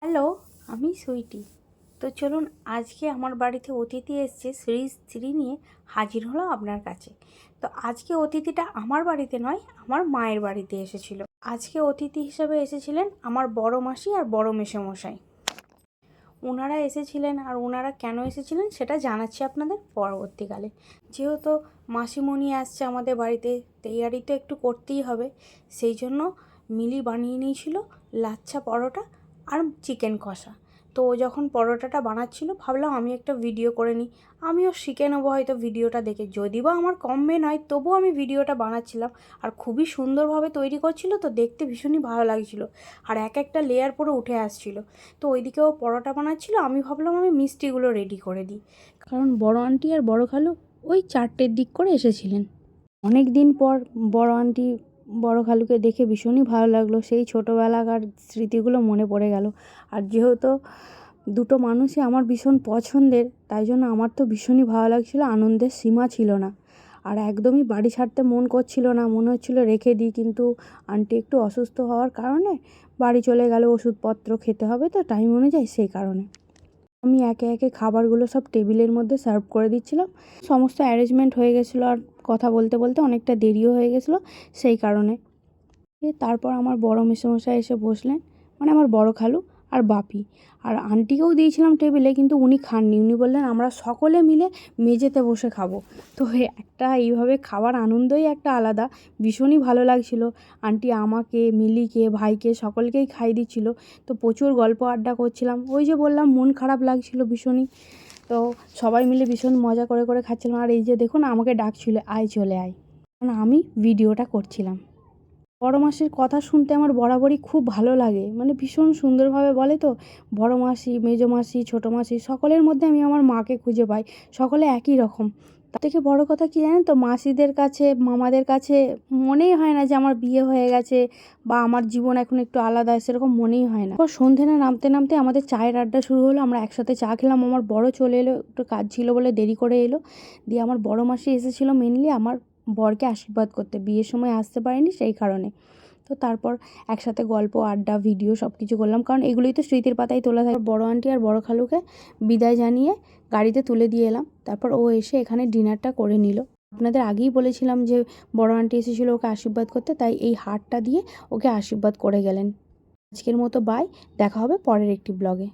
Hello, আমি সুইটি। তো চলুন, আজকে আমার বাড়িতে অতিথি এসছে, সিরিজ 3 নিয়ে হাজির হলো আপনার কাছে। তো আজকে অতিথিটা আমার বাড়িতে নয়, আমার মায়ের বাড়িতে এসেছিল। আজকে অতিথি হিসেবে এসেছিলেন আমার বড় মাসি আর বড় মেসোমশাই। ওনারা এসেছিলেন, আর ওনারা কেন এসেছিলেন সেটা জানাচ্ছি আপনাদের পরবর্তীকালে। যেহেতু মাসিমণি আসছে আমাদের বাড়িতে, তৈয়ারি তো একটু করতেই হবে। সেই জন্য মিলি বানিয়ে নিয়েছিল লাচ্ছা পরোটা আর চিকেন কষা। তো ও যখন পরোটাটা বানাচ্ছিল, ভাবলাম আমি একটা ভিডিও করে নিই, আমিও শিখে নেবো হয়তো ভিডিওটা দেখে। যদি বা আমার কম মেয়ে নয়, তবুও আমি ভিডিওটা বানাচ্ছিলাম। আর খুবই সুন্দরভাবে তৈরি করছিল, তো দেখতে ভীষণই ভালো লাগছিল। আর এক একটা লেয়ার পুরো উঠে আসছিল। তো ওইদিকেও পরোটা বানাচ্ছিল, আমি ভাবলাম আমি মিষ্টিগুলো রেডি করে দিই, কারণ বড় আন্টি আর বড় খালু ওই 4টের দিক করে এসেছিলেন। অনেক দিন পর বড় আন্টি বড় খালুকে দেখে ভীষণই ভালো লাগলো, সেই ছোটোবেলাকার স্মৃতিগুলো মনে পড়ে গেল। আর যেহেতু দুটো মানুষই আমার ভীষণ পছন্দের, তাই জন্য আমার তো ভীষণই ভালো লাগছিলো, আনন্দের সীমা ছিল না। আর একদমই বাড়ি ছাড়তে মন করছিল না, মনে হচ্ছিলো রেখে দিই, কিন্তু আন্টি একটু অসুস্থ হওয়ার কারণে বাড়ি চলে গেল। ওষুধপত্র খেতে হবে তো টাইম অনুযায়ী, সেই কারণে আমি একে একে খাবারগুলো সব টেবিলের মধ্যে সার্ভ করে দিচ্ছিলাম। সমস্ত অ্যারেঞ্জমেন্ট হয়ে গেছিলো, আর কথা বলতে বলতে অনেকটা দেরিও হয়ে গেছিলো, সেই কারণে। তারপর আমার বড় মেসোমশাই এসে বসলেন, মানে আমার বড় খালু আর বাপি। আর আন্টিকেও দিয়েছিলাম টেবিলে, কিন্তু উনি খাননি। উনি বললেন আমরা সকলে মিলে মেঝেতে বসে খাবো। তো এইভাবে খাবার আনন্দই একটা আলাদা, ভীষণই ভালো লাগছিল। আন্টি আমাকে, মিলিকে, ভাইকে সকলকেই খাইয়ে দিচ্ছিল। তো প্রচুর গল্প আড্ডা করছিলাম। ওই যে বললাম, মন খারাপ লাগছিল ভীষণই। তো সবাই মিলে ভীষণ মজা করে করে খাচ্ছিলাম। আর এই যে দেখুন, আমাকে ডাকছিল আয় চলে আয়, কারণ আমি ভিডিওটা করছিলাম। বড় মাসির কথা শুনতে আমার বরাবরই খুব ভালো লাগে, মানে ভীষণ সুন্দরভাবে বলে। তো বড় মাসি, মেজো মাসি, ছোটো মাসি, সকলের মধ্যে আমি আমার মাকে খুঁজে পাই। সকলে একই রকম। তার থেকে বড় কথা কী জানেন তো, মাসিদের কাছে, মামাদের কাছে মনেই হয় না যে আমার বিয়ে হয়ে গেছে বা আমার জীবন এখন একটু আলাদা, সেরকম মনেই হয় না। সন্ধে না নামতে নামতে আমাদের চায়ের আড্ডা শুরু হলো। আমরা একসাথে চা খেলাম। আমার বড় চলে এলো, একটু কাজ ছিল বলে দেরি করে এলো। দিয়ে আমার বড় মাসি এসেছিলো মেনলি আমার বরকে আশীর্বাদ করতে, বিয়ের সময় আসতে পারেনি সেই কারণে। তো তারপর একসাথে গল্প আড্ডা ভিডিও সব কিছু করলাম, কারণ এগুলোই তো স্মৃতির পাতায় তোলা থাকে। বড় আন্টি আর বড় খালুকে বিদায় জানিয়ে গাড়িতে তুলে দিয়ে এলাম। তারপর ও এসে এখানে ডিনারটা করে নিল। আপনাদের আগেই বলেছিলাম যে বড় আন্টি এসেছিলো ওকে আশীর্বাদ করতে, তাই এই হারটা দিয়ে ওকে আশীর্বাদ করে গেলেন। আজকের মতো বাই, দেখা হবে পরের একটি ব্লগে।